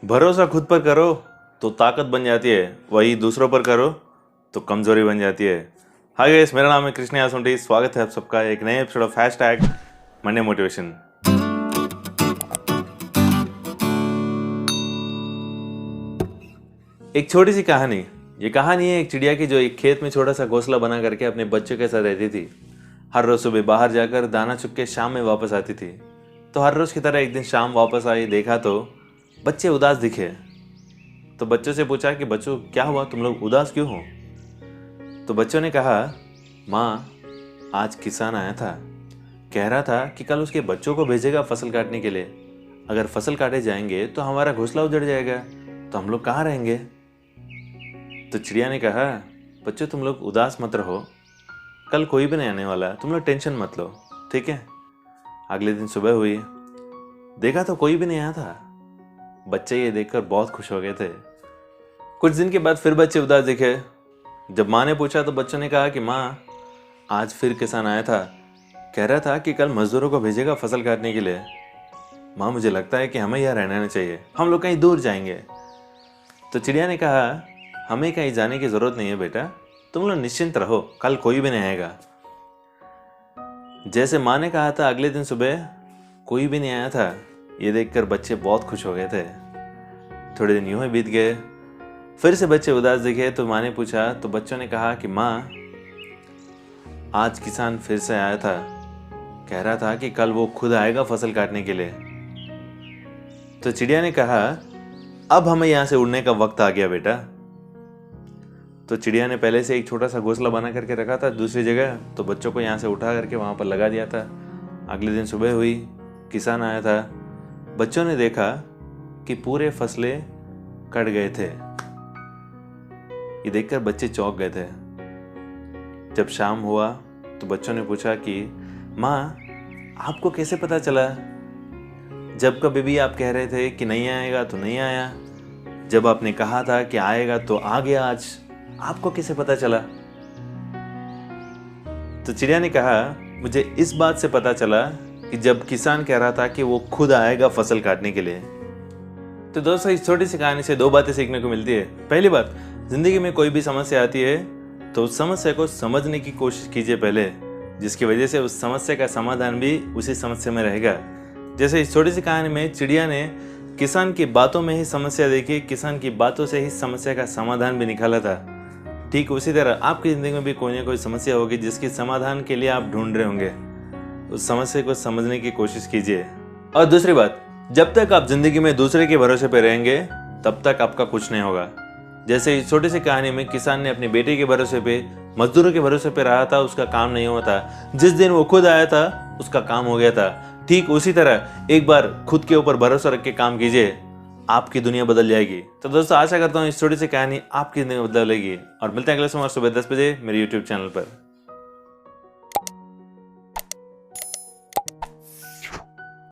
भरोसा खुद पर करो तो ताकत बन जाती है, वही दूसरों पर करो तो कमजोरी बन जाती है। हाय गाइस, मेरा नाम है कृष्ण यासुंडी। स्वागत है आप सबका एक नए episode of hashtag Monday motivation. एक छोटी सी कहानी। ये कहानी है एक चिड़िया की जो एक खेत में छोटा सा घोंसला बना करके अपने बच्चों के साथ रहती थी। हर रोज सुबह बाहर जाकर दाना चुग के शाम में वापस आती थी। तो हर रोज की तरह एक दिन शाम वापस आई, देखा तो बच्चे उदास दिखे। तो बच्चों से पूछा कि बच्चों क्या हुआ, तुम लोग उदास क्यों हो? तो बच्चों ने कहा, माँ आज किसान आया था, कह रहा था कि कल उसके बच्चों को भेजेगा फसल काटने के लिए। अगर फसल काटे जाएंगे तो हमारा घोंसला उजड़ जाएगा, तो हम लोग कहाँ रहेंगे? तो चिड़िया ने कहा, बच्चों तुम लोग उदास मत रहो, कल कोई भी नहीं आने वाला है, तुम लोग टेंशन मत लो, ठीक है। अगले दिन सुबह हुई, देखा तो कोई भी नहीं आया था। बच्चे ये देखकर बहुत खुश हो गए थे। कुछ दिन के बाद फिर बच्चे उदास दिखे। जब माँ ने पूछा तो बच्चों ने कहा कि माँ आज फिर किसान आया था, कह रहा था कि कल मजदूरों को भेजेगा फसल काटने के लिए। माँ मुझे लगता है कि हमें यहाँ रहना नहीं चाहिए, हम लोग कहीं दूर जाएंगे। तो चिड़िया ने कहा, हमें कहीं जाने की जरूरत नहीं है बेटा, तुम लोग निश्चिंत रहो, कल कोई भी नहीं आएगा। जैसे माँ ने कहा था, अगले दिन सुबह कोई भी नहीं आया था। ये देखकर बच्चे बहुत खुश हो गए थे। थोड़े दिन यूं ही बीत गए, फिर से बच्चे उदास दिखे। तो माँ ने पूछा तो बच्चों ने कहा कि माँ आज किसान फिर से आया था, कह रहा था कि कल वो खुद आएगा फसल काटने के लिए। तो चिड़िया ने कहा, अब हमें यहां से उड़ने का वक्त आ गया बेटा। तो चिड़िया ने पहले से एक छोटा सा घोंसला बना करके रखा था दूसरी जगह, तो बच्चों को यहाँ से उठा करके वहां पर लगा दिया था। अगले दिन सुबह हुई, किसान आया था। बच्चों ने देखा कि पूरे फसलें कट गए थे। ये देखकर बच्चे चौंक गए थे। जब शाम हुआ तो बच्चों ने पूछा कि माँ आपको कैसे पता चला? जब कभी भी आप कह रहे थे कि नहीं आएगा तो नहीं आया, जब आपने कहा था कि आएगा तो आ गया, आज आपको कैसे पता चला? तो चिड़िया ने कहा, मुझे इस बात से पता चला कि जब किसान कह रहा था कि वो खुद आएगा फसल काटने के लिए। तो दोस्तों, इस छोटी सी कहानी से दो बातें सीखने को मिलती है। पहली बात, जिंदगी में कोई भी समस्या आती है तो उस समस्या को समझने की कोशिश कीजिए पहले, जिसकी वजह से उस समस्या का समाधान भी उसी समस्या में रहेगा। जैसे इस छोटी सी कहानी में चिड़िया ने किसान की बातों में ही समस्या देखी, किसान की बातों से ही समस्या का समाधान भी निकाला था। ठीक उसी तरह आपकी जिंदगी में भी कोई ना कोई समस्या होगी जिसकी समाधान के लिए आप ढूंढ रहे होंगे। उस समस्या को समझने की कोशिश कीजिए। और दूसरी बात, जब तक आप जिंदगी में दूसरे के भरोसे पे रहेंगे तब तक आपका कुछ नहीं होगा। जैसे इस छोटी सी कहानी में किसान ने अपने बेटे के भरोसे पे, मजदूरों के भरोसे पे रहा था, उसका काम नहीं हुआ था। जिस दिन वो खुद आया था उसका काम हो गया था। ठीक उसी तरह एक बार खुद के ऊपर भरोसा रख के काम कीजिए, आपकी दुनिया बदल जाएगी। तो दोस्तों, आशा करता हूँ इस छोटी सी कहानी आपकी जिंदगी बदलेगी। और मिलते हैं अगले सोमवार सुबह 10 बजे मेरे YouTube चैनल पर।